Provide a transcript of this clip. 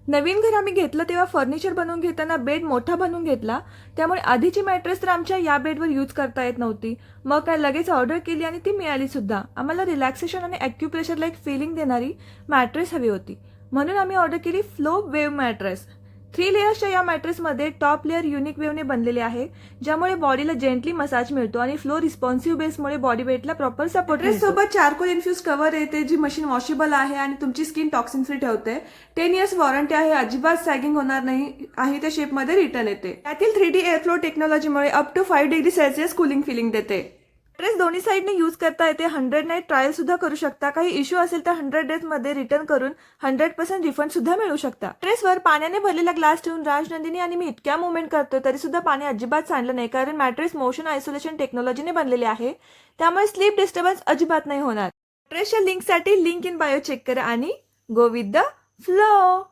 नवीन घर आम्ही घेतलं तेव्हा फर्निचर बनवून घेताना बेड मोठा बनवून घेतला, त्यामुळे आधीची मॅट्रेस तर आमच्या या बेडवर यूज करता येत नव्हती. मग काय लगेच ऑर्डर केली आणि ती मिळाली सुद्धा. आम्हाला रिलॅक्सेशन आणि ॲक्युप्रेशर लाईक फिलिंग देणारी मॅट्रेस हवी होती, म्हणून आम्ही ऑर्डर केली फ्लो वेव्ह मॅट्रेस. 3 लेयर्सच्या या मॅट्रेसमध्ये टॉप लेअर युनिक वेव्हने बनलेले आहे, ज्यामुळे बॉडीला जेंटली मसाज मिळतो आणि फ्लो रिस्पॉन्सिव्ह बेसमुळे बॉडी वेटला प्रॉपर सपोर्ट मिळतो. सोबत चारकोल इन्फ्युज कव्हर येते, जी मशीन वॉशेबल आहे आणि तुमची स्किन टॉक्सिन फ्री ठेवते. 10 इयर्स वॉरंटी आहे, अजिबात सॅगिंग होणार नाही आहे, त्या शेपमध्ये रिटर्न येते. त्यातील 3D एअरफ्लो टेक्नॉलॉजीमुळे up to 5 degree celsius cooling feeling देते. मॅट्रेस दोन्ही साईडने यूज करता येते. 100 नाईट ट्रायल सुद्धा करू शकता. काही इश्यू असेल तर 100 डेज मध्ये रिटर्न करून 100% रिफंड सुद्धा मिळू शकता. मॅट्रेसवर पाण्याने भरलेला ग्लास ठेवून राजनंदिनी आणि मी इतक्या मुवमेंट करतोय तरी सुद्धा पाणी अजिबात सांडलं नाही, कारण मॅट्रेस मोशन आयसोलेशन टेक्नॉलॉजीने बनलेले आहे, त्यामुळे स्लीप डिस्टर्बन्स अजिबात नाही होणार. मॅट्रेसच्या लिंकसाठी लिंक इन बायो चेक करा आणि गो विथ द फ्लो.